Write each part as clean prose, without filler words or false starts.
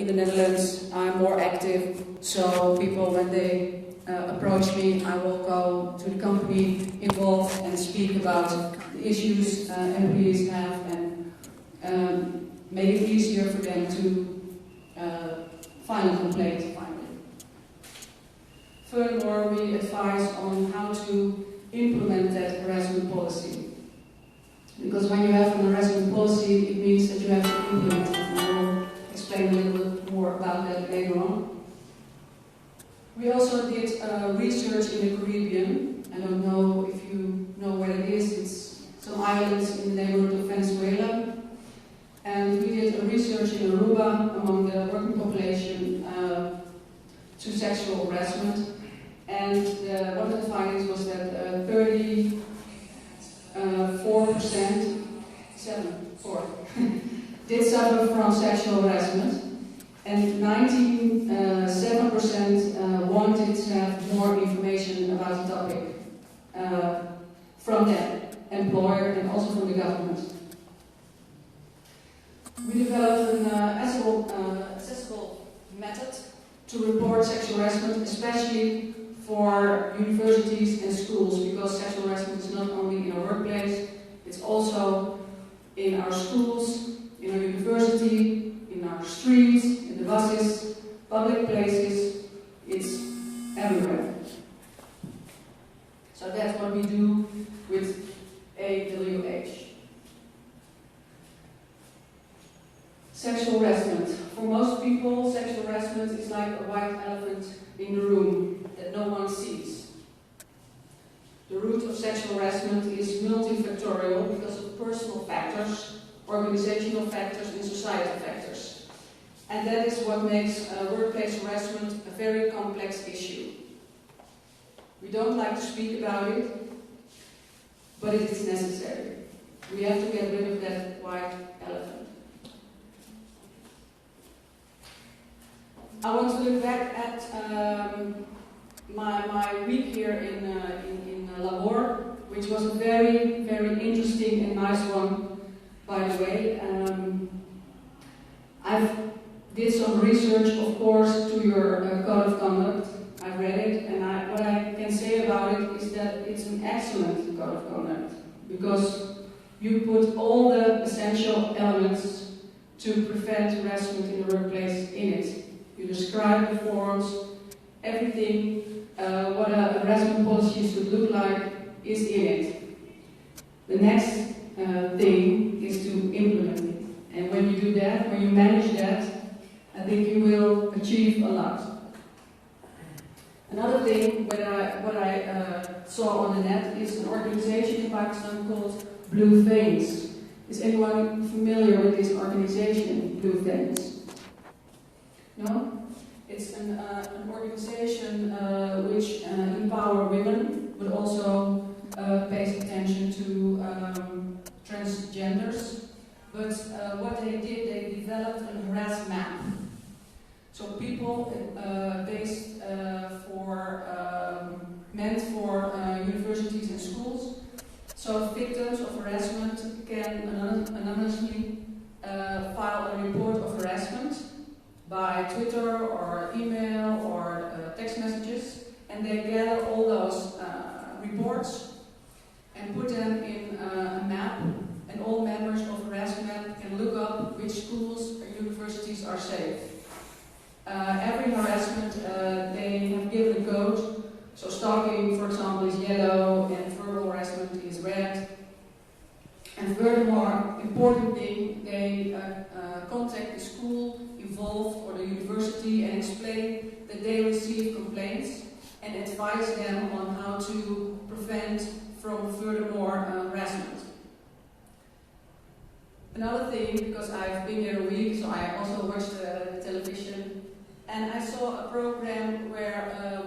the Netherlands, I'm more active, so people, when they approach me, I will go to the company involved and speak about the issues employees have and make it easier for them to file a complaint finally. Furthermore, we advise on how to implement that harassment policy. Because when you have an harassment policy, it means that you have to implement it. And I will explain a little bit more about that later on. We also did research in the Caribbean. I don't know if you know where it is. It's some islands in the neighborhood of Venezuela. And we did a research in Aruba among the working population to sexual harassment. And one of the findings was that 34%, 4, did suffer from sexual harassment, and 7% wanted to have more information about the topic from their employer and also from the government. We developed an accessible method to report sexual harassment, especially for universities and schools, because sexual harassment is not only in our workplace, it's also in our schools, in our university, in our streets, in the buses, public places, it's everywhere. So that's what we do with AWH. Sexual harassment. For most people, sexual harassment is like a white elephant in the room that no one sees. The root of sexual harassment is multifactorial because of personal factors, organizational factors, and societal factors. And that is what makes workplace harassment a very complex issue. We don't like to speak about it, but it is necessary. We have to get rid of that white elephant. I want to look back at my week here in Lahore, which was a very, very interesting and nice one, by the way. I've did some research, of course, to your code of conduct. I've read it, and what I can say about it is that it's an excellent code of conduct, because you put all the essential elements to prevent harassment in the workplace in it. You describe the forms, everything, what a harassment policy should look like is in it. The next thing is to implement it. And when you do that, when you manage that, I think you will achieve a lot. Another thing, what I saw on the net is an organization in Pakistan called Blue Veins. Is anyone familiar with this organization, Blue Veins? No? It's an organization which empower women, but also pays attention to transgenders. But what they did, they developed a harass map. So people meant for universities and schools. So victims of harassment can anonymously file a report of harassment by Twitter or email or text messages, and they gather all those reports and put them in a map, and all members of harassment can look up which schools or universities are safe. Every harassment, they have given a code. So stalking, for example, is yellow, and verbal harassment is red. And furthermore, important thing, they contact the school involved or the university and explain that they receive complaints and advise them on how to prevent from furthermore harassment. Another thing, because I've been here a week, so I also watched television, and I saw a program where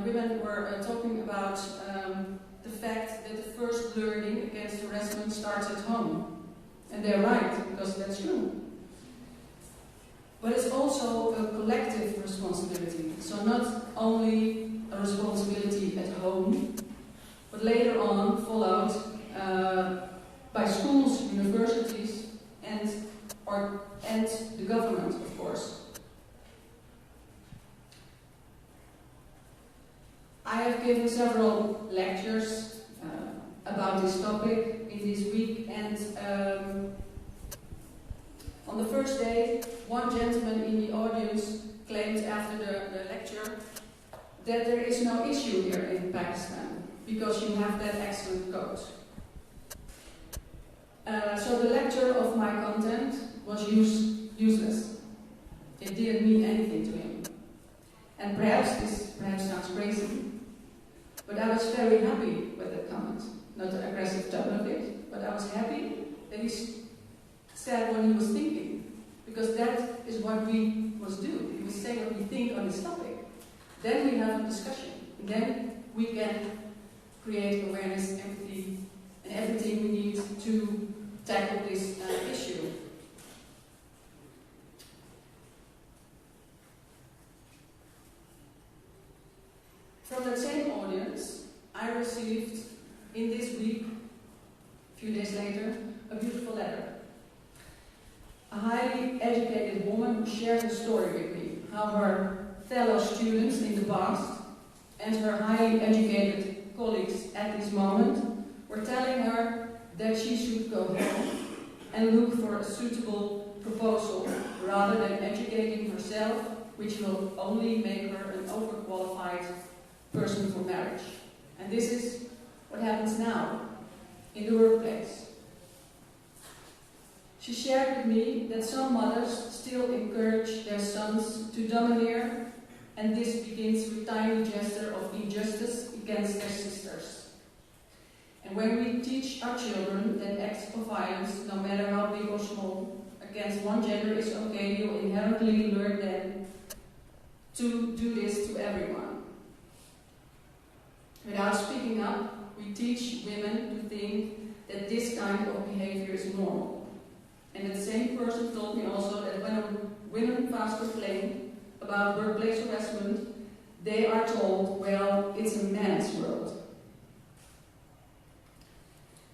women were talking about the fact that the first learning against harassment starts at home. And they're right, because that's true. But it's also a collective responsibility. So not only a responsibility at home, but later on followed by schools, universities, and the government, of course. given several lectures about this topic in this week, and on the first day, one gentleman in the audience claimed after the lecture that there is no issue here in Pakistan because you have that excellent code. So the lecture of my content was useless. It didn't mean anything to him. And this sounds crazy, but I was very happy with that comment. Not the aggressive tone of it, but I was happy that he said what he was thinking, because that is what we must do. We say what we think on this topic. Then we have a discussion. And then we can create awareness, empathy, and everything we need to tackle this issue. From that same audience, I received in this week, a few days later, a beautiful letter. A highly educated woman who shared her story with me, how her fellow students in the past and her highly educated colleagues at this moment were telling her that she should go home and look for a suitable proposal rather than educating herself, which will only make her an overqualified person for marriage. And this is what happens now in the workplace. She shared with me that some mothers still encourage their sons to domineer, and this begins with tiny gesture of injustice against their sisters. And when we teach our children that acts of violence, no matter how big or small, against one gender is okay, you'll inherently learn them to do this to everyone. Without speaking up, we teach women to think that this kind of behavior is normal. And that same person told me also that when women file a complaint about workplace harassment, they are told, well, it's a man's world.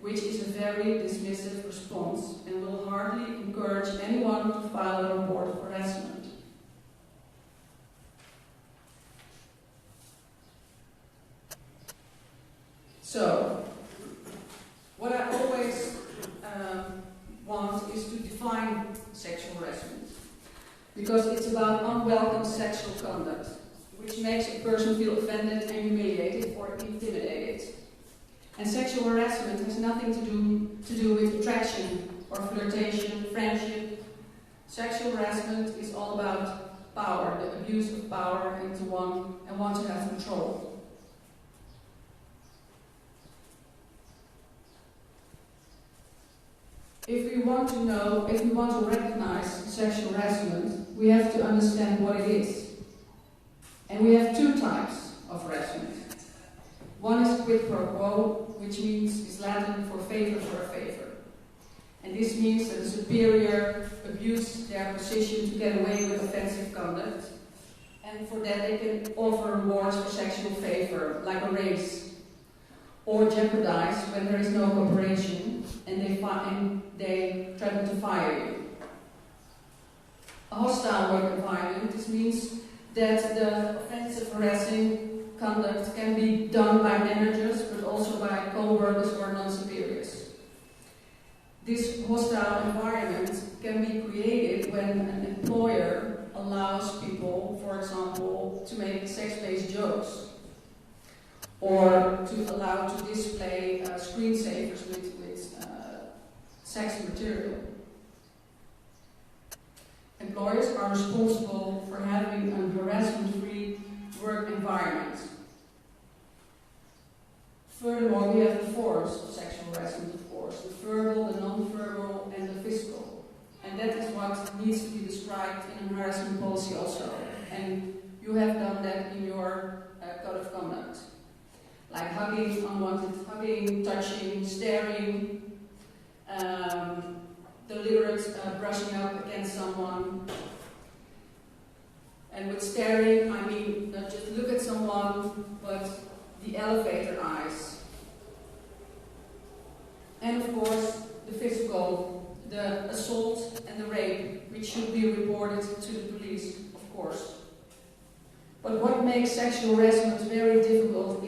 Which is a very dismissive response and will hardly encourage anyone to file a report of harassment. So, what I always want is to define sexual harassment, because it's about unwelcome sexual conduct, which makes a person feel offended and humiliated or intimidated. And sexual harassment has nothing to do with attraction or flirtation, friendship. Sexual harassment is all about power, the abuse of power and want to have control. If we want to recognize sexual harassment, we have to understand what it is. And we have two types of harassment. One is quid pro quo, which is Latin for favor for a favor. And this means that the superior abuse their position to get away with offensive conduct, and for that they can offer rewards for sexual favor, like a raise, or jeopardize when there is no cooperation, and they threaten to fire you. A hostile work environment, this means that the offensive harassing conduct can be done by managers, but also by co-workers or non-superiors. This hostile environment can be created when an employer allows people, for example, to make sex-based jokes, or to allow to display screensavers with sex material. Employers are responsible for having a harassment-free work environment. Furthermore, we have the forms of sexual harassment, of course, the verbal, the non-verbal, and the physical. And that is what needs to be described in a harassment policy also. And you have done that in your code of conduct. Like hugging, unwanted hugging, touching, staring, deliberate brushing up against someone. And with staring, I mean not just look at someone, but the elevator eyes. And of course, the physical, the assault and the rape, which should be reported to the police, of course. But what makes sexual harassment very difficult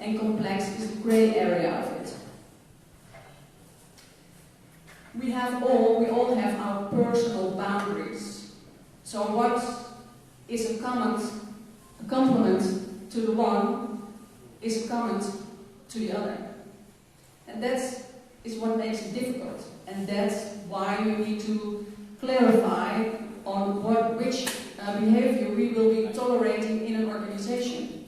and complex is the grey area of it. We all have our personal boundaries. So what is a compliment to the one is a comment to the other. And that is what makes it difficult. And that's why we need to clarify on which behavior we will be tolerating in an organization.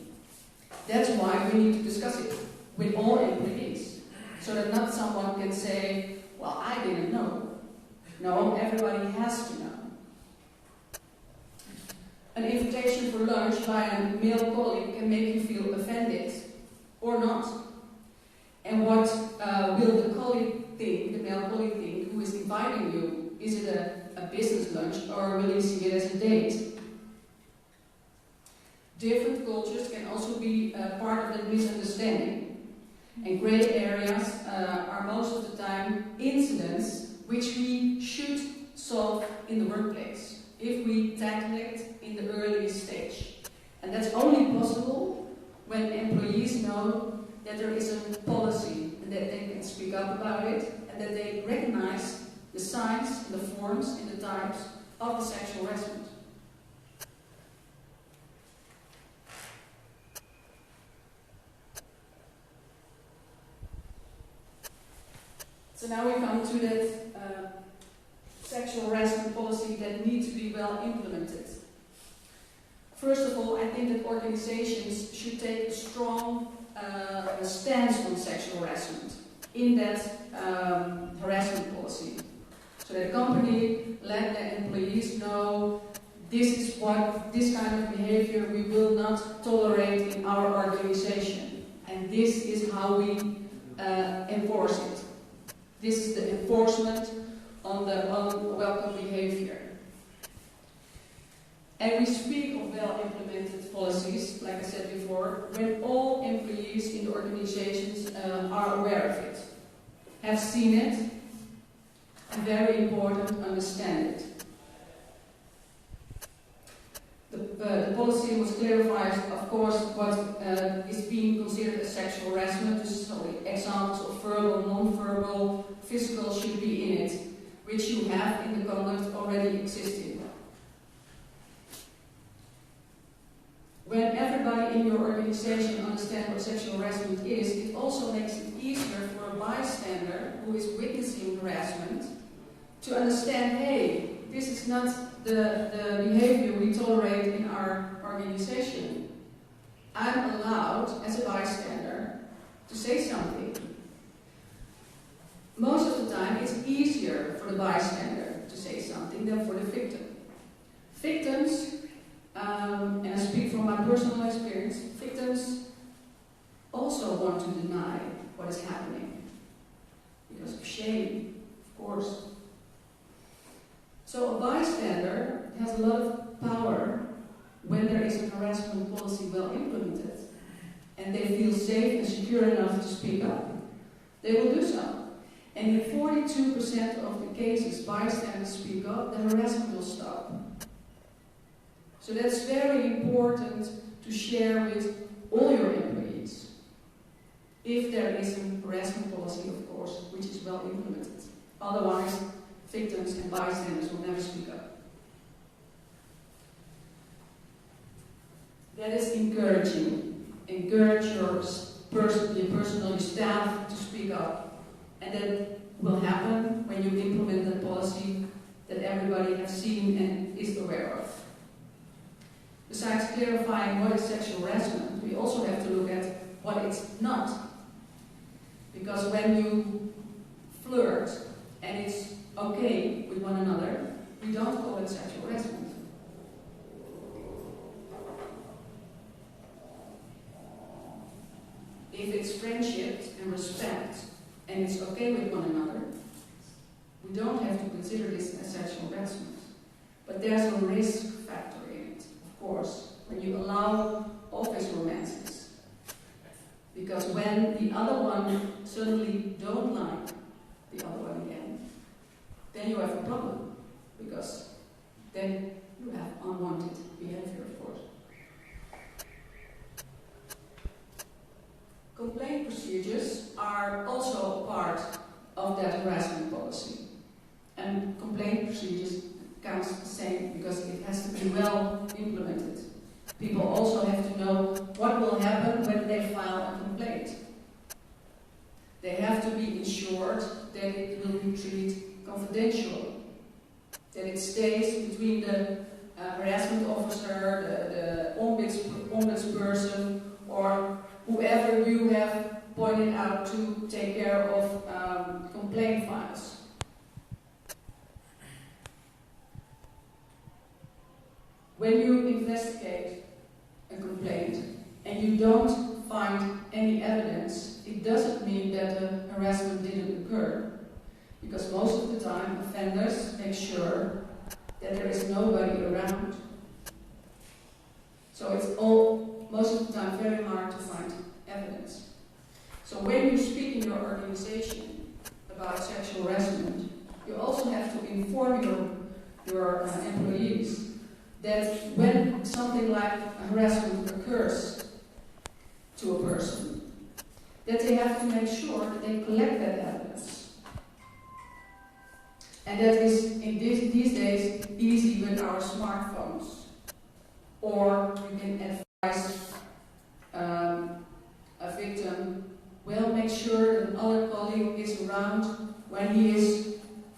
That's why we need to discuss it with all employees, so that not someone can say, well, I didn't know. No, everybody has to know. An invitation for lunch by a male colleague can make you feel offended, or not. And what will the colleague think, the male colleague think, who is inviting you? Is it a business lunch, or will you see it as a date? Different cultures can also be part of that misunderstanding. And grey areas are most of the time incidents which we should solve in the workplace if we tackle it in the earliest stage. And that's only possible when employees know that there is a policy and that they can speak up about it and that they recognize the signs, the forms, and the types of the sexual harassment. So now we come to that sexual harassment policy that needs to be well implemented. First of all, I think that organizations should take a strong stance on sexual harassment in that harassment policy. So that the company let the employees know this kind of behavior we will not tolerate in our organization. And this is how we enforce it. This is the enforcement on the unwelcome behavior. And we speak of well-implemented policies, like I said before, when all employees in the organizations are aware of it, have seen it, and very important, understand it. The policy must clarify, of course, what is being considered as sexual harassment. So examples of verbal, non-verbal, physical should be in it, which you have in the conduct already existing. When everybody in your organization understands what sexual harassment is, it also makes it easier for a bystander who is witnessing harassment to understand, hey, this is not the behavior we tolerate in our organization. I'm allowed, as a bystander, to say something. Most of the time, it's easier for the bystander to say something than for the victim. Victims, and I speak from my personal experience, victims also want to deny what is happening because of shame, of course. So a bystander has a lot of power when there is a harassment policy well implemented and they feel safe and secure enough to speak up. They will do so. And in 42% of the cases bystanders speak up, the harassment will stop. So that's very important to share with all your employees. If there is a harassment policy, of course, which is well implemented. Otherwise, victims and bystanders will never speak up. That is encouraging. Encourage your personal staff to speak up. And that will happen when you implement that policy that everybody has seen and is aware of. Besides clarifying what is sexual harassment, we also have to look at what it's not. Because when you flirt and it's okay with one another, we don't call it sexual harassment. If it's friendship and respect and it's okay with one another, we don't have to consider this as sexual harassment. But there's a risk factor in it, of course, when you allow office romances. Because when the other one suddenly don't like the other one again, then you have a problem. Because then you have unwanted behavior, of course. are also part of that harassment policy. And complaint procedures counts the same because it has to be well implemented. People also have to know what will happen when they file a complaint. They have to be ensured that it will be treated confidentially, that it stays between the harassment officer, the ombudsperson, or whoever you have pointed out to take care of complaint files. When you investigate a complaint and you don't find any evidence, it doesn't mean that the harassment didn't occur. Because most of the time, offenders make sure that there is nobody around. So it's most of the time very hard to find evidence. So when you speak in your organization about sexual harassment, you also have to inform your employees that when something like harassment occurs to a person, that they have to make sure that they collect that evidence. And that is, in these days, easy with our smartphones. Or you can advise a victim, well, make sure that another colleague is around when he is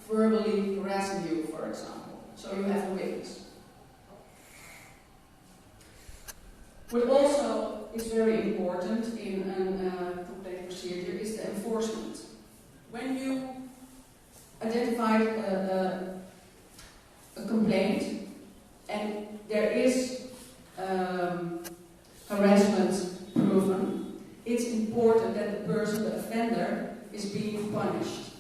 verbally harassing you, for example. So you have a witness. What also is very important in a complaint procedure is the enforcement. When you identify a complaint and there is harassment proven, it's important that the person, the offender, is being punished.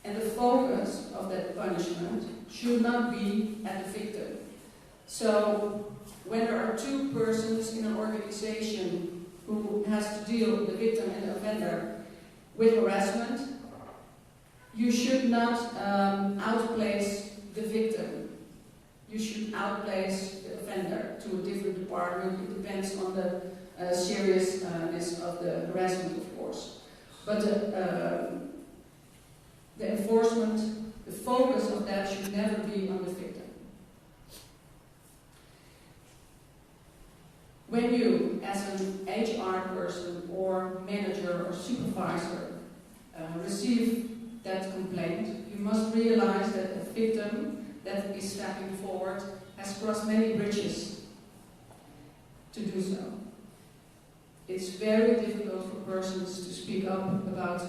And the focus of that punishment should not be at the victim. So, when there are two persons in an organization who has to deal, the victim and the offender, with harassment, you should not outplace the victim. You should outplace the offender to a different department. It depends on the seriousness of the harassment, of course. But the enforcement, the focus of that should never be on the victim. When you, as an HR person or manager or supervisor, receive that complaint, you must realize that a victim that is stepping forward has crossed many bridges to do so. It's very difficult for persons to speak up about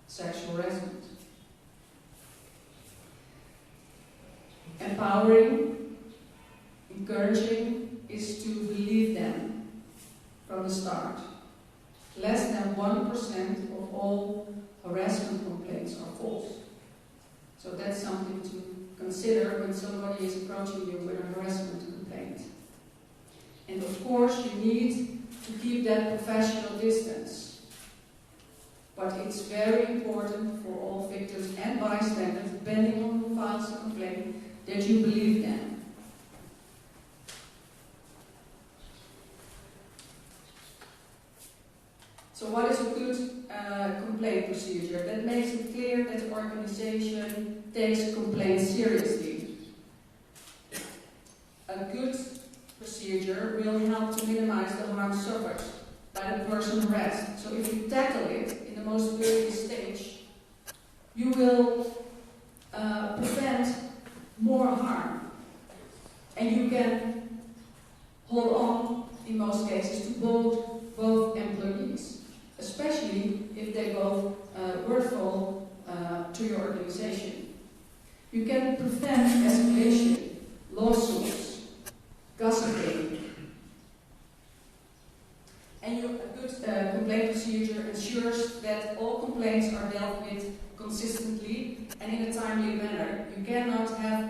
sexual harassment. Empowering, encouraging, is to believe them from the start. Less than 1% of all harassment complaints are false. So that's something to consider when somebody is approaching you with a harassment complaint. And of course you need to keep that professional distance. But it's very important for all victims and bystanders, depending on who files the complaint, that you believe them. So what is a good complaint procedure? That makes it clear that the organization takes complaints seriously. A good procedure will help to minimize the harm suffered by the person harassed. So if you tackle it in the most early stage, you will prevent more harm. And you can hold on, in most cases, to both employees, especially if they both worthful to your organization. You can prevent escalation, lawsuits, gossiping. And a good complaint procedure ensures that all complaints are dealt with consistently and in a timely manner. You cannot have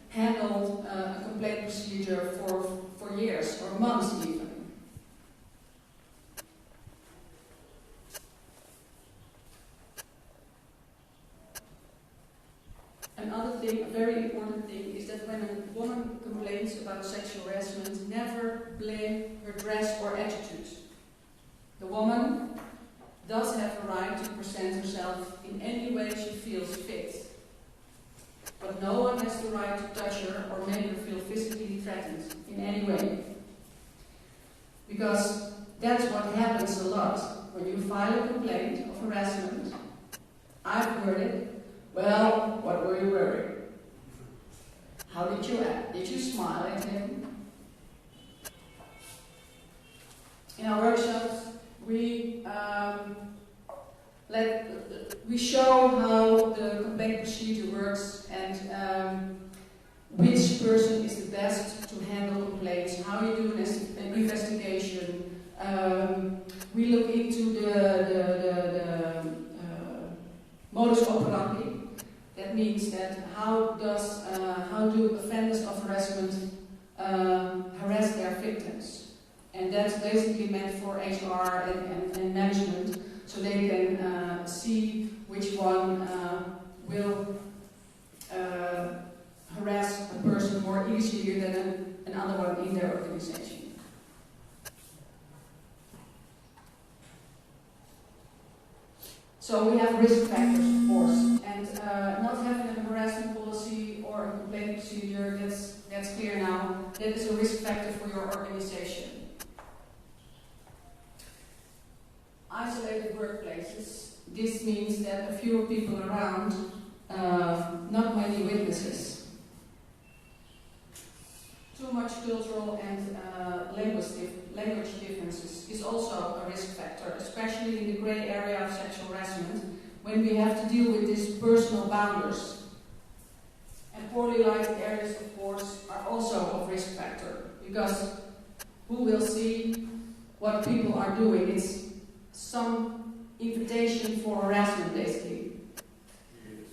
handled a complaint procedure for years or months even. Another thing, a very important thing, is that when a woman complains about sexual harassment, never blame her dress or attitude. The woman does have a right to present herself in any way she feels fit. But no one has the right to touch her or make her feel physically threatened in any way. Because that's what happens a lot when you file a complaint of harassment. I've heard it. Well, what were you wearing? How did you act? Did you smile at him? In our workshops, we show how the complaint procedure works and which person is the best to handle complaints, how you do an investigation. We look into the modus operandi. That means that how do offenders of harassment harass their victims? And that's basically meant for HR and management, so they can see which one will harass a person more easily than another one in their organization. So we have risk factors, of course, and not having a harassment policy or a complaint procedure, that's clear now. That is a risk factor for your organization. Isolated workplaces. This means that a fewer people around, not many witnesses. Too much cultural and language differences is also a risk factor, especially in the grey area of sexual harassment, when we have to deal with these personal boundaries. And poorly lighted areas, of course, are also a risk factor, because who will see what people are doing? It's some invitation for harassment, basically. Yes.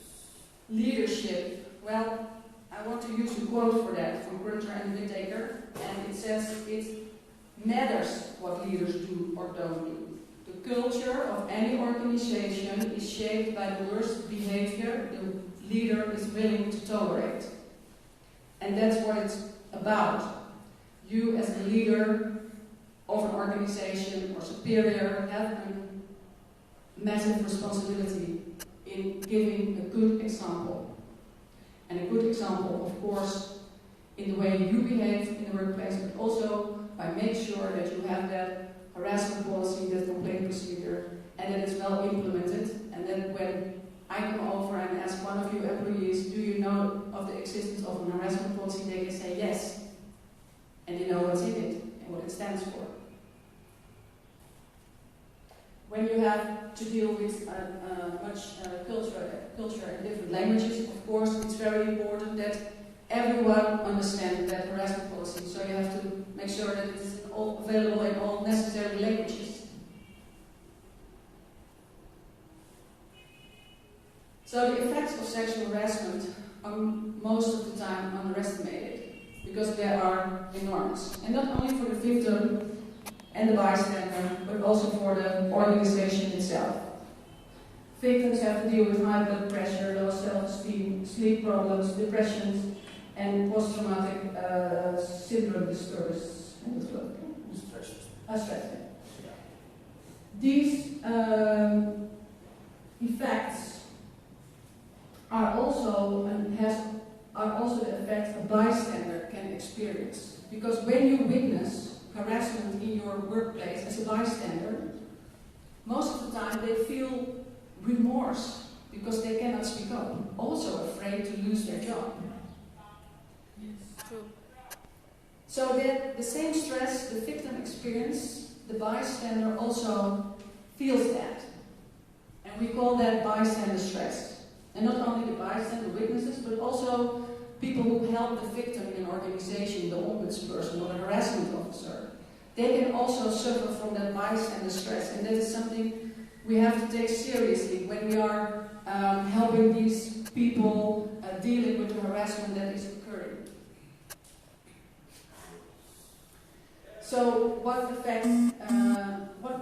Leadership. Well, I want to use a quote for that from Grunter and Whittaker, and it says, "It matters what leaders do or don't do. The culture of any organization is shaped by the worst behavior the leader is willing to tolerate." And that's what it's about. You as a leader of an organization or superior have a massive responsibility in giving a good example. And a good example, of course, in the way you behave in the workplace, but also by making sure that you have that harassment policy, that complaint procedure, and that it's well implemented. And then when I come over and ask one of you employees, do you know of the existence of an harassment policy, they can say yes. And you know what's in it and what it stands for. When you have to deal with much culture and different languages, of course, it's very important that everyone understands that harassment policy. So you have to make sure that it is all available in all necessary languages. So the effects of sexual harassment are most of the time underestimated, because they are enormous. And not only for the victim and the bystander, but also for the organization itself. Victims have to deal with high blood pressure, low self-esteem, sleep problems, depressions, and post-traumatic syndrome disorders. Stress. These effects are also the effects a bystander can experience. Because when you witness harassment in your workplace as a bystander, most of the time they feel remorse because they cannot speak up, also afraid to lose their job. Yes, true. So that the same stress the victim experiences, the bystander also feels that. And we call that bystander stress. And not only the bystander witnesses, but also people who help the victim in an organization, the ombudsperson or the harassment officer, they can also suffer from that bystander stress. And that is something we have to take seriously when we are helping these people dealing with the harassment that is occurring. So what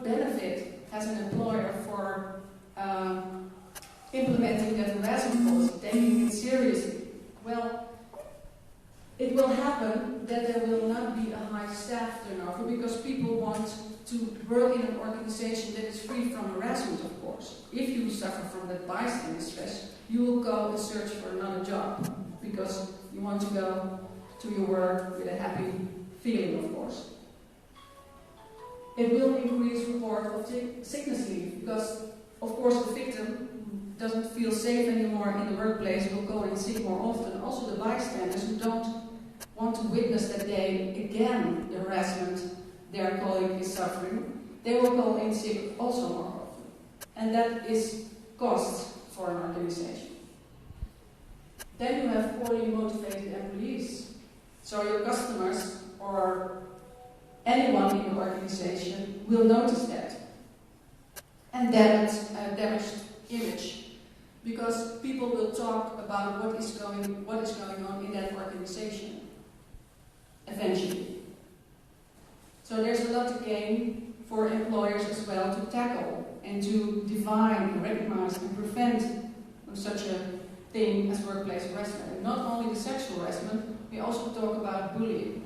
benefit has an employer for implementing that harassment policy, taking it seriously? Well, it will happen that there will not be a high staff turnover because people want to work in an organization that is free from harassment, of course. If you suffer from that bystander stress, you will go and search for another job because you want to go to your work with a happy feeling, of course. It will increase report of sickness leave because, of course, the victim who doesn't feel safe anymore in the workplace will go and sick more often. Also, the bystanders who don't want to witness that day again the harassment their colleague is suffering, they will go in sick also more often. And that is cost for an organization. Then you have poorly motivated employees. So your customers or anyone in the organization will notice that. And damaged image. Because people will talk about what is going on in that organization eventually. So there's a lot to gain for employers as well to tackle and to define and recognize and prevent such a thing as workplace harassment. And not only the sexual harassment, we also talk about bullying.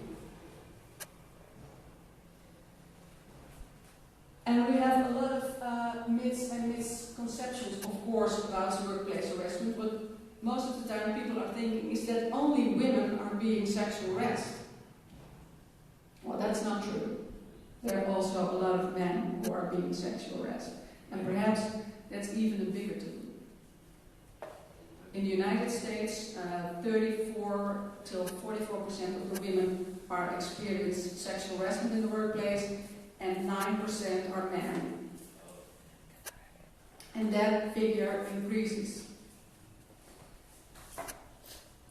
And we have a lot of myths and misconceptions, of course, about workplace harassment, but most of the time people are thinking is that only women are being sexually harassed. Well, that's not true. There are also a lot of men who are being sexually harassed. And perhaps that's even a bigger thing. In the United States, 34 till 44% of the women are experiencing sexual harassment in the workplace, and 9% are men. And that figure increases.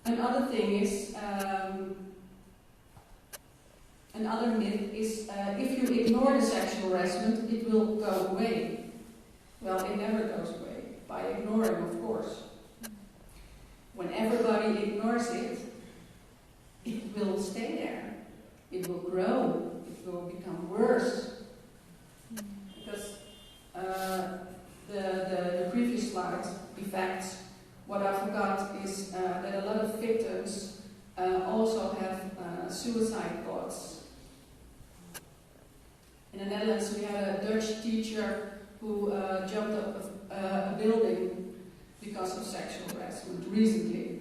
Another thing is, another myth is if you ignore the sexual harassment, it will go away. Well, it never goes away, by ignoring, of course. When everybody ignores it, it will stay there. It will grow. It will become worse. Because the previous slide, in fact, what I forgot is that a lot of victims also have suicide thoughts. In the Netherlands, we had a Dutch teacher who jumped up a building because of sexual harassment recently.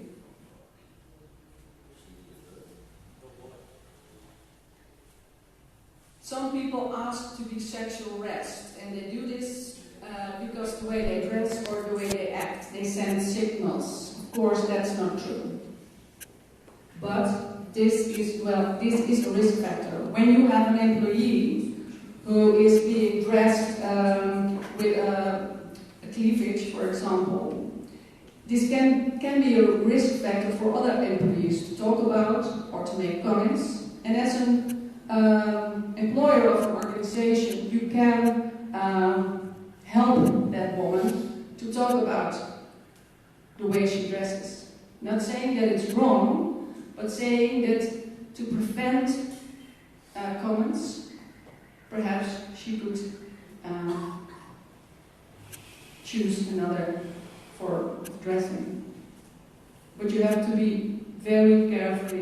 Some people ask to be sexual harassed, and they do this because the way they dress or the way they act, they send signals. Of course, that's not true. But this is a risk factor. When you have an employee who is being dressed with a cleavage, for example, this can be a risk factor for other employees to talk about or to make comments. And as an employer of an organization, you can help that woman to talk about the way she dresses. Not saying that it's wrong, but saying that to prevent comments, perhaps she could choose another form of dressing. But you have to be very careful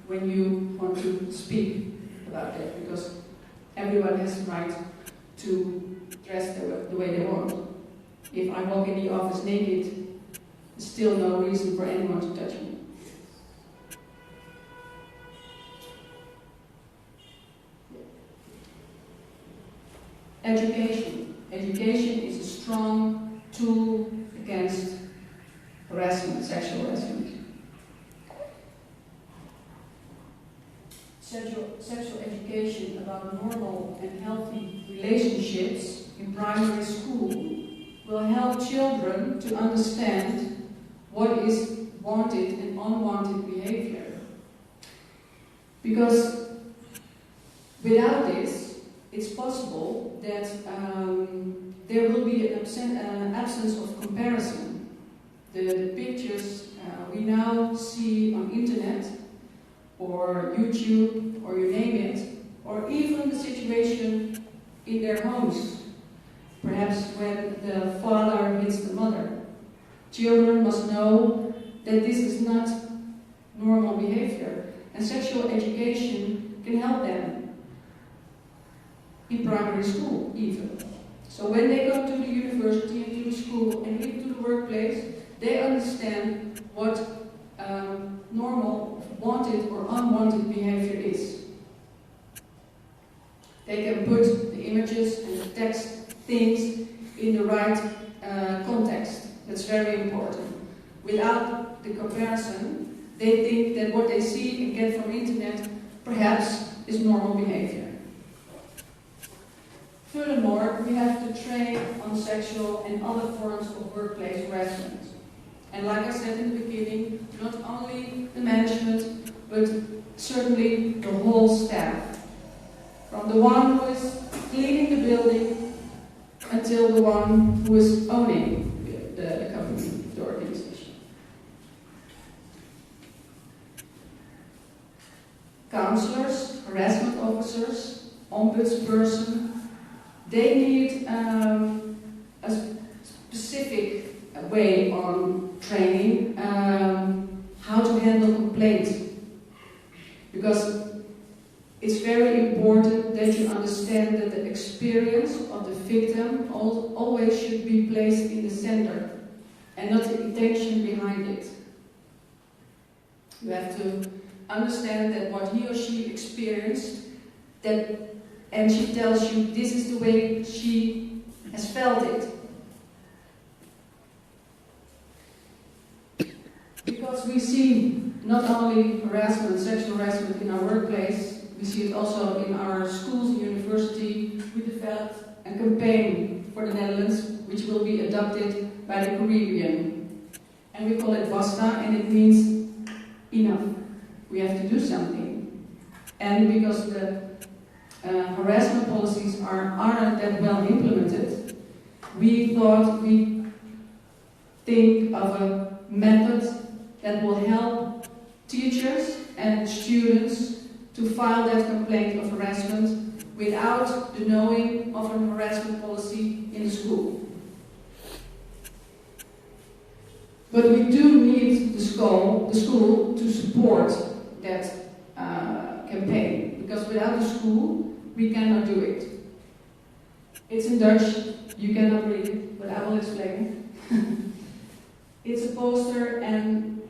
when you want to speak about that, because everyone has the right to dress the way they want. If I walk in the office naked, there's still no reason for anyone to touch me. Education. Education is a strong tool against harassment, sexual harassment. Sexual education about normal and healthy relationships in primary school will help children to understand what is wanted and unwanted behavior. Because without this, it's possible that there will be an absence of comparison. The pictures we now see on internet or YouTube, or you name it, or even the situation in their homes, perhaps when the father hits the mother. Children must know that this is not normal behavior, and sexual education can help them. in primary school even. So when they go to the university and to the school and even to the workplace, they understand what normal, wanted or unwanted behavior is. They can put the images and the text things in the right context. That's very important. Without the comparison, they think that what they see and get from the internet perhaps is normal behavior. Furthermore, we have to train on sexual and other forms of workplace harassment. And like I said in the beginning, not only the management, but certainly the whole staff. From the one who is cleaning the building until the one who is owning the company, the organization. Counselors, harassment officers, ombudsperson, they need a specific way on training how to handle complaints. Because it's very important that you understand that the experience of the victim always should be placed in the center and not the intention behind it. You have to understand that what he or she experienced, and she tells you this is the way she has felt it. Because we see not only harassment, sexual harassment in our workplace, we see it also in our schools and university. We developed a campaign for the Netherlands, which will be adopted by the Caribbean. And we call it Basta, and it means enough. We have to do something. And because the harassment policies aren't that well implemented, we thought we'd think of a method that will help teachers and students to file that complaint of harassment without the knowing of a harassment policy in the school. But we do need the school to support that campaign, because without the school, we cannot do it. It's in Dutch, you cannot read it, but I will explain. It's a poster, and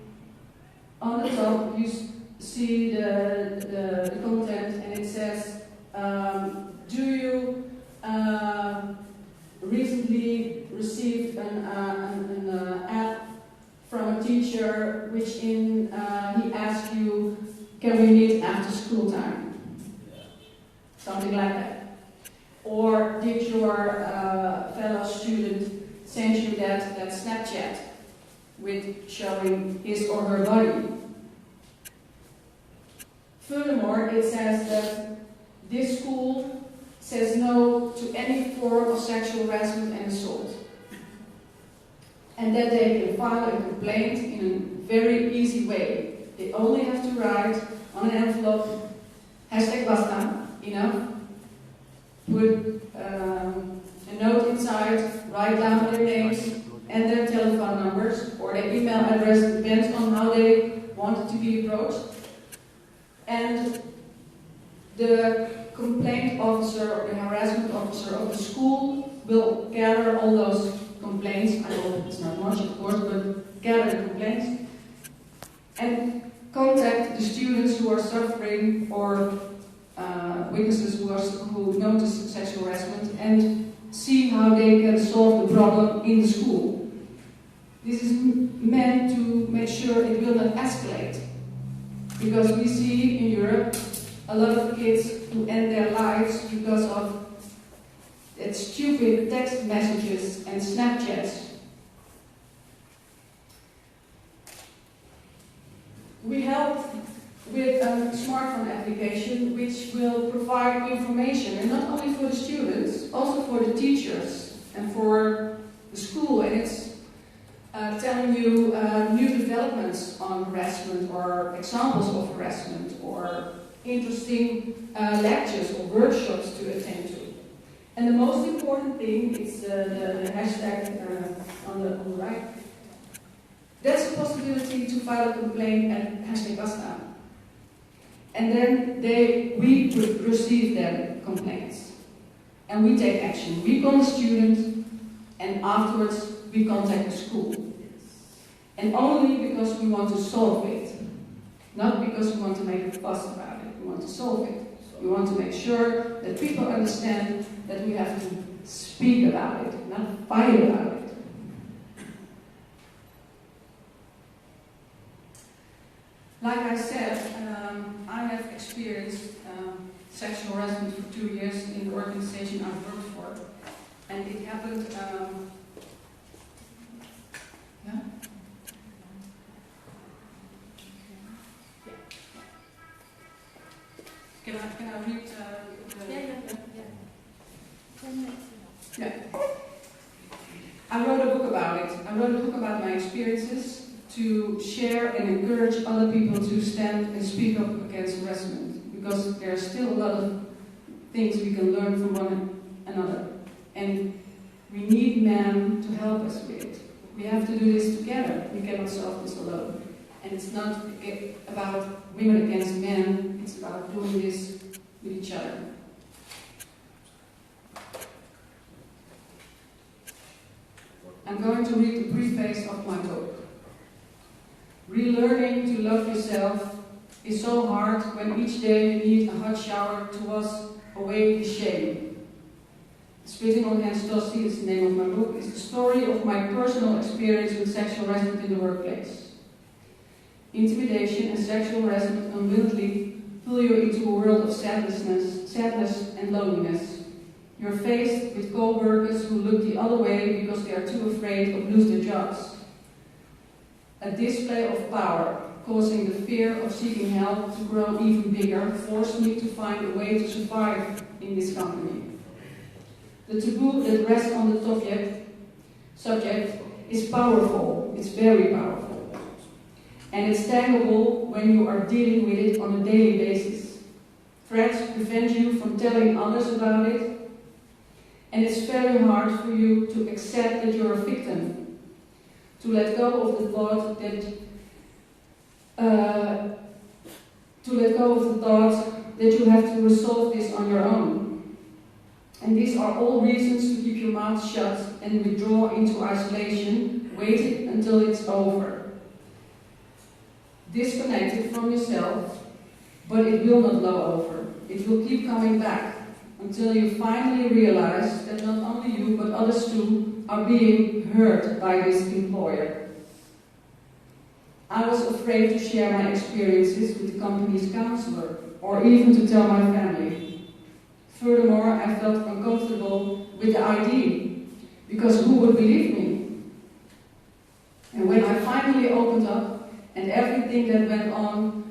on the top you see the content, and it says, do you recently received an app from a teacher which he asked you, can we meet after school time? Something like that. Or did your fellow student send you that Snapchat with showing his or her body? Furthermore, it says that this school says no to any form of sexual harassment and assault. And that they can file a complaint in a very easy way. They only have to write on an envelope, #Basta, put a note inside, write down their names and their telephone numbers or their email address, depends on how they want it to be approached. And the complaint officer or the harassment officer of the school will gather all those complaints. I hope it's not much, of course, but gather the complaints and contact the students who are suffering or witnesses who notice sexual harassment and see how they can solve the problem in the school. This is meant to make sure it will not escalate. Because we see in Europe a lot of kids who end their lives because of stupid text messages and Snapchats. We help with a smartphone application which will provide information, and not only for the students, also for the teachers and for the school, and it's telling you new developments on harassment or examples of harassment or interesting lectures or workshops to attend to. And the most important thing is the hashtag on the right. That's a possibility to file a complaint at #Basta. And then we receive their complaints. and we take action. We call the student, and afterwards we contact the school. And only because we want to solve it. Not because we want to make a fuss about it. We want to solve it. We want to make sure that people understand that we have to speak about it, not fight about it. Like I said, I have experienced sexual harassment for 2 years in the organization I've worked for. And it happened, yeah? Can I read Yeah. I wrote a book about it. I wrote a book about my experiences to share and encourage other people to stand and speak up against harassment, because there are still a lot of things we can learn from one another. And we need men to help us with it. We have to do this together. We cannot solve this alone. And it's not about women against men, it's about doing this with each other. I'm going to read the preface of my book. Relearning to love yourself is so hard when each day you need a hot shower to wash away the shame. Spitting on Hands Tosti is the name of my book. It's the story of my personal experience with sexual harassment in the workplace. Intimidation and sexual harassment unwillingly pull you into a world of sadness and loneliness. You're faced with co-workers who look the other way because they are too afraid of losing their jobs. A display of power, causing the fear of seeking help to grow even bigger, forced me to find a way to survive in this company. The taboo that rests on the subject is powerful. It's very powerful. And it's tangible when you are dealing with it on a daily basis. Threats prevent you from telling others about it, and it's very hard for you to accept that you're a victim, to let go of the thought that you have to resolve this on your own. And these are all reasons to keep your mouth shut and withdraw into isolation, waiting until it's over. Disconnected from yourself, but it will not blow over. It will keep coming back until you finally realize that not only you, but others too, are being hurt by this employer. I was afraid to share my experiences with the company's counselor, or even to tell my family. Furthermore, I felt uncomfortable with the idea, because who would believe me? And when I finally opened up, and everything that went on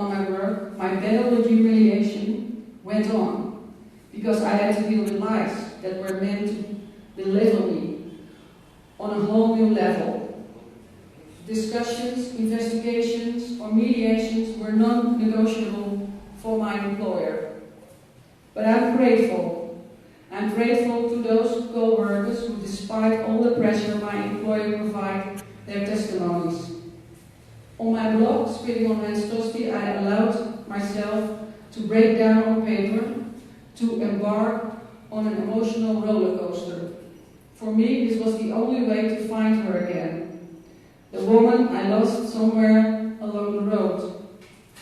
my work, my battle with humiliation went on, because I had to deal with lies that were meant to belittle me on a whole new level. Discussions, investigations, or mediations were non-negotiable for my employer. But I'm grateful. I'm grateful to those co-workers who, despite all the pressure my employer provided, their testimonies. On my blog, Spitting on Hands Tosti, I allowed myself to break down on paper, to embark on an emotional roller coaster. For me, this was the only way to find her again. The woman I lost somewhere along the road.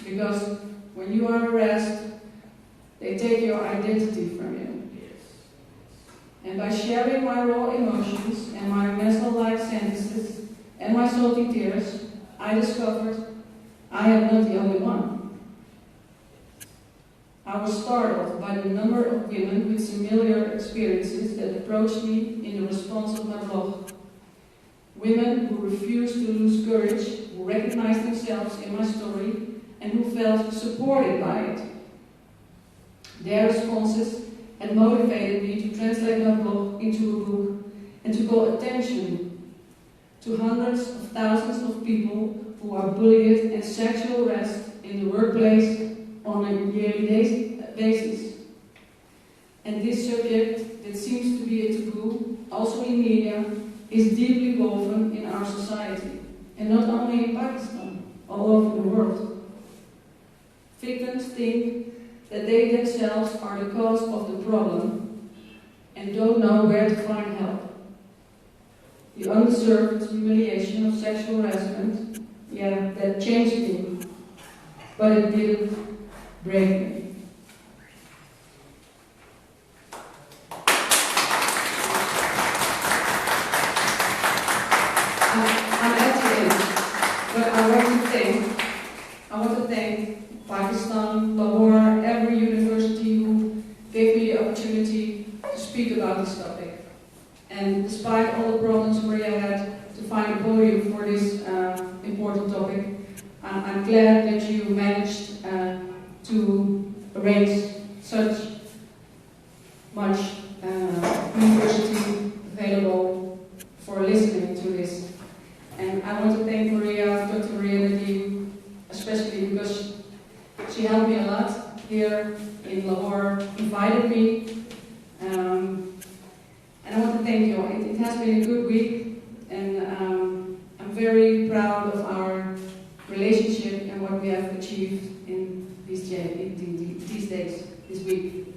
Because when you are harassed, they take your identity from you. And by sharing my raw emotions and my mess-like sentences and my salty tears, I discovered I am not the only one. I was startled by the number of women with similar experiences that approached me in the response of my blog. Women who refused to lose courage, who recognized themselves in my story, and who felt supported by it. Their responses had motivated me to translate my blog into a book and to call attention to hundreds of thousands of people who are bullied and sexual harassed in the workplace on a yearly basis. And this subject, that seems to be a taboo, also in media, is deeply woven in our society, and not only in Pakistan, all over the world. Victims think that they themselves are the cause of the problem and don't know where to find help. The undeserved humiliation of sexual harassment, yeah, that changed me, but it didn't break me. I'm at the end, but I want to thank Pakistan, Lahore, every university who gave me the opportunity to speak about this topic. And despite all the problems Maria had to find a podium for this important topic, I'm glad that you managed to arrange such much university available for listening to this. And I want to thank Dr. Maria Nadeem, especially because she helped me a lot here in Lahore, invited me. And I want to thank you. It has been a good week, and I'm very proud of our relationship and what we have achieved in these days, this week.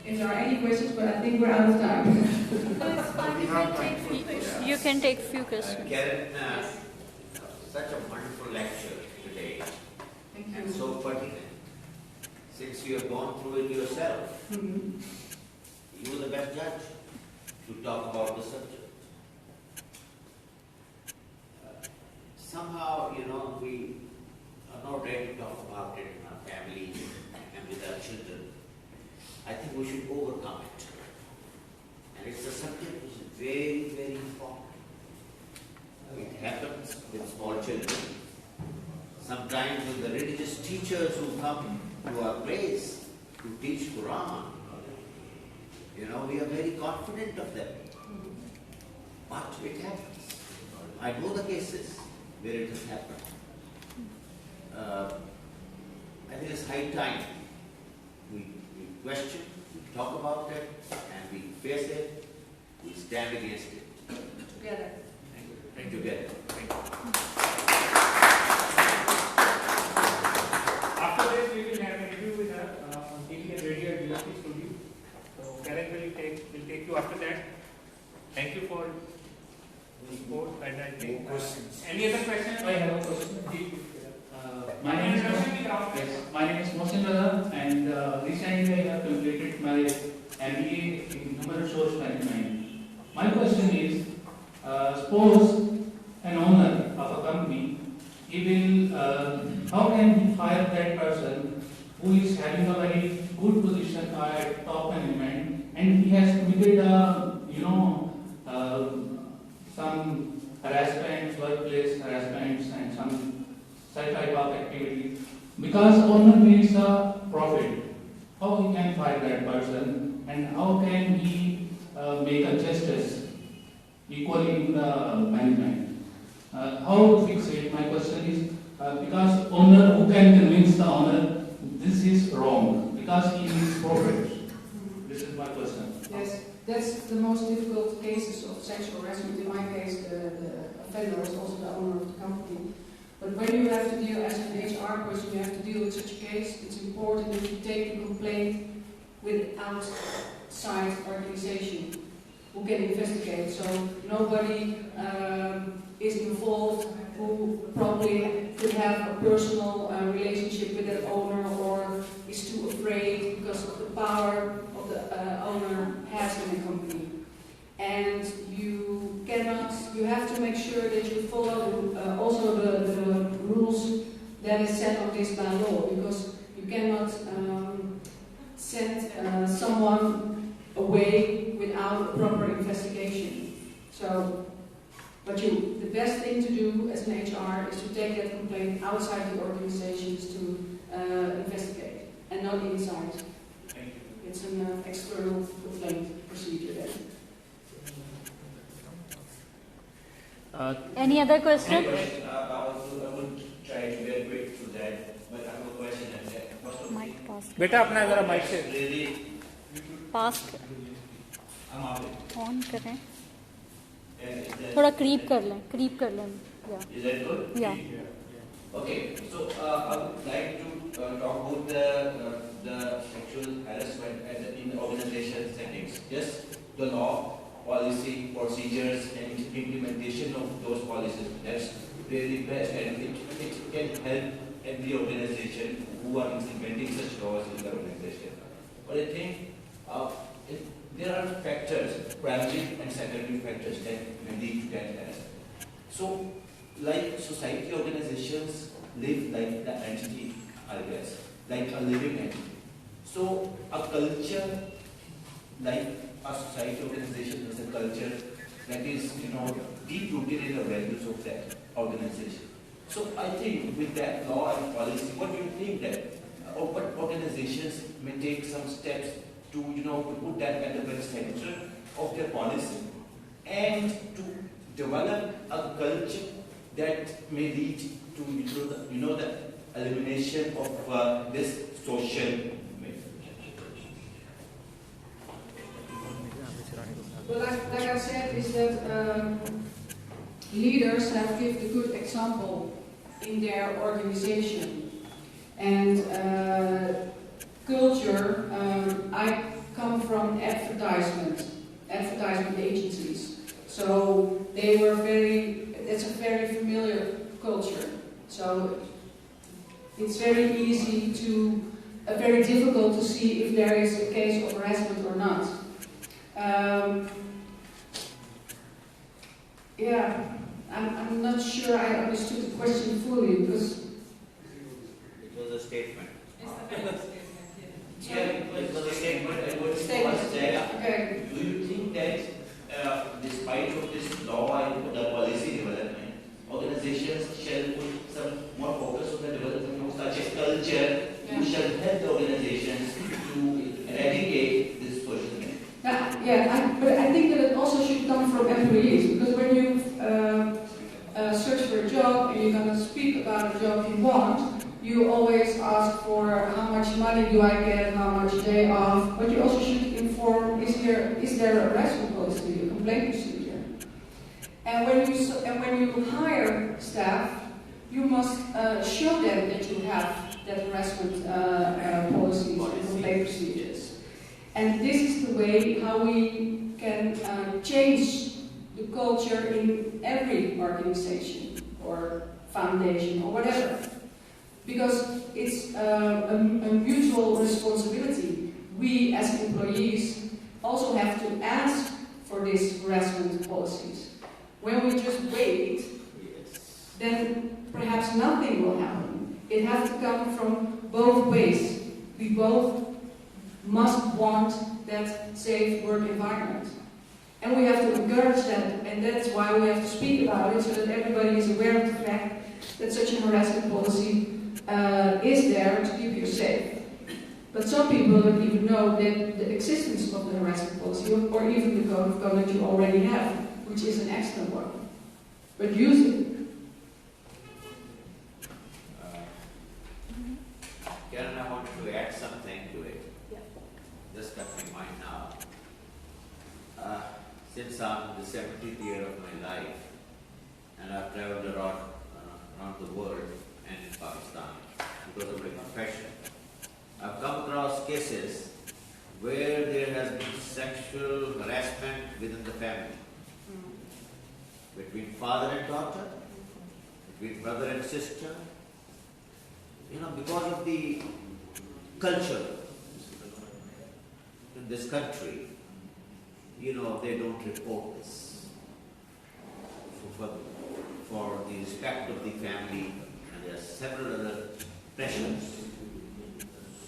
If there are any questions, but I think we're out of time. You can take few questions. Karin, such a wonderful lecture today. Thank you. And so pertinent. Since you have gone through it yourself, you are the best judge to talk about the subject. Somehow, we are not ready to talk about it in our family and with our children. I think we should overcome it. And it's a subject which is very, very important. It happens with small children. Sometimes with the religious teachers who come to our place to teach Quran, we are very confident of them. But it happens. I know the cases where it has happened. I think it's high time we question, we talk about it, and we face it, we stand against it. Together. And together. After this, we will have an interview with her on TV and radio at USP Studio. So Karin will take you after that. Thank you for the support. And I think any other questions? I have a question. My name is Mohsin Raza, and recently I have completed my MBA in Human Resource Management. My question is, suppose an owner of a company, he will, how can he fire that person who is having a very good position at top management, and he has committed some harassments, workplace harassments, and some such type of activities. Because owner needs a profit, how he can fire that person, and how can he make a justice equally in the management? How to fix it? My question is, because owner, who can convince the owner this is wrong, because he needs profit? This is my question. Yes, that's the most difficult cases of sexual harassment. In my case, the offender is also the owner of the company. But when you have to deal as an HR person, you have to deal with such a case, it's important that you take the complaint with outside organization who can investigate. So nobody is involved who probably could have a personal relationship with that owner or is too afraid because of the power of the owner has in the company. And you have to make sure that you follow also the rules that is set on this by law, because you cannot send someone away without a proper investigation. So, the best thing to do as an HR is to take that complaint outside the organizations to investigate, and not inside. Thank you. It's an external complaint procedure then. Any other question? I would try to get quick to that, but I have a question. Mic pass. बेटा अपना जरा mic से Really, pass I'm out. On करें. Is that थोड़ा creep कर लें. Is that good? Yeah. Okay, so I would like to talk about the sexual harassment in the organization settings. Yes, the law, policy, procedures, and implementation of those policies. That's really best, and it can help every organization who are implementing such laws in their organization. But I think there are factors, primary and secondary factors that may lead to that harassment. So, like society organizations live like the entity, I guess, like a living entity. So a culture, like a society organization has a culture that is, deep rooted in the values of that organization. So I think with that law and policy, what do you think that, or what organizations may take some steps to, to put that at the very center of their policy and to develop a culture that may lead to the elimination of this social myth. Well, like I said, is that leaders have given a good example in their organization. And culture, I come from advertisement agencies. So they were it's a very familiar culture. So it's very easy very difficult to see if there is a case of harassment or not. I'm not sure I understood the question fully because It was a statement. Yeah, it was a statement. And what Statement. was that? okay. Do you think that despite of this law and the policy development, organizations shall put some more focus on the development of such a culture who shall help the organizations to eradicate this social myth? But I think that it also should come from employees because when you search for a job and you're going to speak about a job you want, you always ask for how much money do I get, how much day off, but you also should inform, is there a harassment policy, a complaint procedure? And when you hire staff, you must show them that you have that harassment policies and complaint procedures. And this is the way how we can change the culture in every organization or foundation or whatever. Because it's a mutual responsibility. We as employees also have to ask for these harassment policies. When we just wait, then perhaps nothing will happen. It has to come from both ways. We both must want that safe work environment. And we have to encourage that, and that's why we have to speak about it, so that everybody is aware of the fact that such a harassment policy is there to keep you safe. But some people don't even know that the existence of the harassment policy, or even the code of conduct you already have, which is an excellent one. But use it. Karin, I wanted to add something to it. Yeah. Just got my mind now. Since I'm in the 70th year of my life, and I've traveled around the world and in Pakistan because of my profession, I've come across cases where there has been sexual harassment within the family, between father and daughter, between brother and sister, because of the culture in this country, they don't report this for the respect of the family, and there are several other pressures.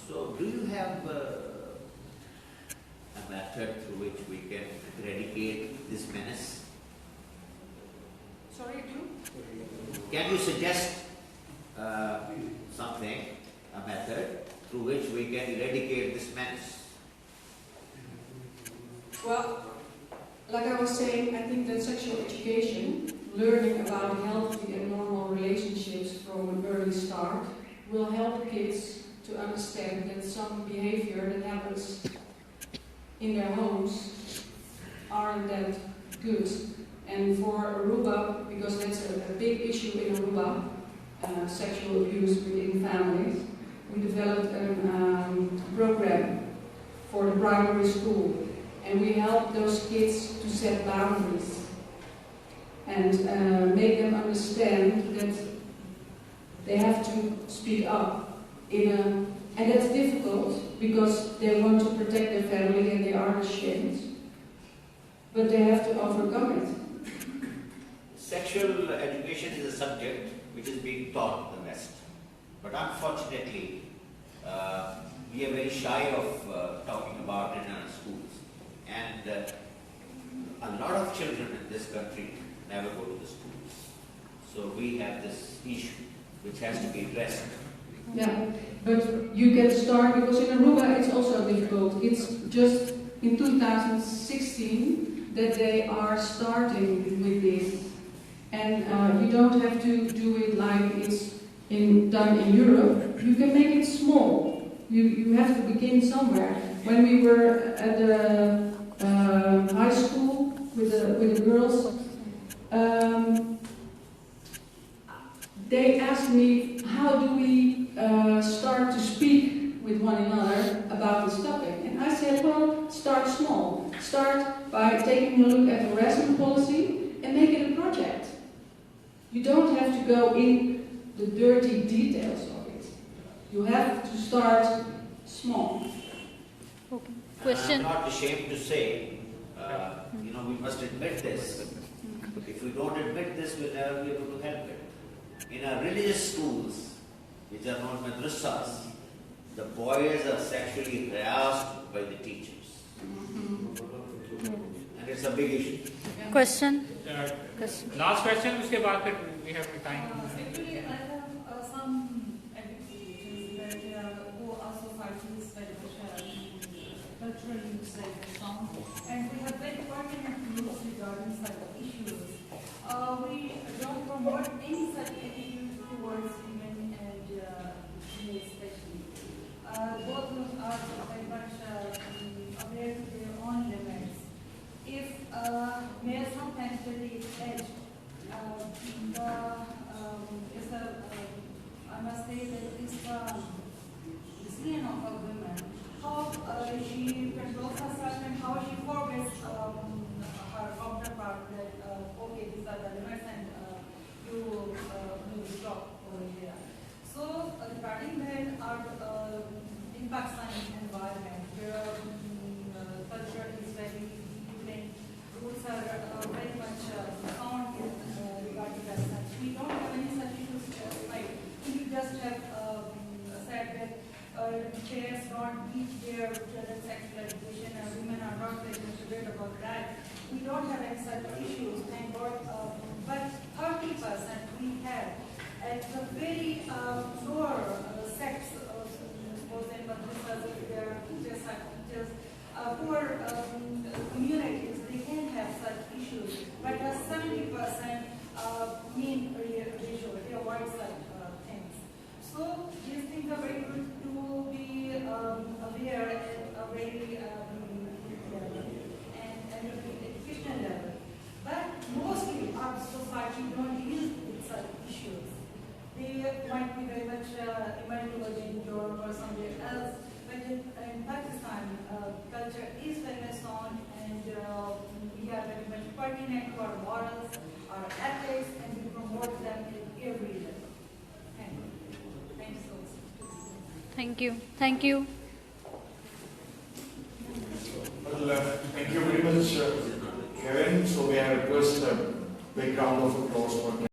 So do you have a method through which we can eradicate this menace? Sorry, Can you suggest something, a method through which we can eradicate this menace? Well, like I was saying, I think that sexual education, learning about healthy and normal relationships from an early start, will help kids to understand that some behavior that happens in their homes aren't that good. And for Aruba, because that's a big issue in Aruba, sexual abuse within families, we developed a program for the primary school, and we help those kids to set boundaries and make them understand that they have to speak up and that's difficult because they want to protect their family and they are ashamed, but they have to overcome it. Sexual education is a subject which is being taught in the West, but unfortunately, we are very shy of talking about it in our schools, and a lot of children in this country never go to the schools. So we have this issue which has to be addressed. Yeah, but you can start, because in Aruba it's also difficult. It's just in 2016 that they are starting with this. And you don't have to do it like it's done in Europe. You can make it small. You have to begin somewhere. When we were at the high school with the girls, they asked me, how do we start to speak with one another about this topic? And I said, well, start small. Start by taking a look at the harassment policy and make it a project. You don't have to go in the dirty details of it. You have to start small. Okay. Question. I'm not ashamed to say, we must admit this. If we don't admit this, we'll never be able to help it. In our religious schools, which are known madrasas, the boys are sexually harassed by the teachers. And it's a big issue. Question. Last question, उसके बाद फिर we have time. Actually, I have some educations that who also parties cultural use like song, and we have very pertinent rules regarding such issues. We don't promote any such attitude towards women and males especially. Both are very much aware to their own limits. If males sometimes really edge, I must say that this skin of a woman, how she controls herself and how she forgets her counterpart that, okay, these are the limits and you will stop over here. So, regarding that, our in Pakistani environment, where culture is very different, rules are very much found regarding that such. We don't have any such issues like we just have said that parents don't teach their children sexual education and women are not very much aware about that. We don't have any such issues, thank God. But 30% we have at the very lower sex, for example, their teachers are teachers, poor communities, they can have such issues. But 70% mean ratio, they avoid such things. So these things are very good to be aware at a very level and educational level. But mostly our society don't deal with such issues. They might be very much emerging Europe or somewhere else, but in Pakistan, culture is very much sound and we are very much pertinent to our morals, our ethics, and we promote them at every level. Thank you. Thank you so much. Thank you. Thank you. Well, thank you very much, Karin. So we have request a big round of applause for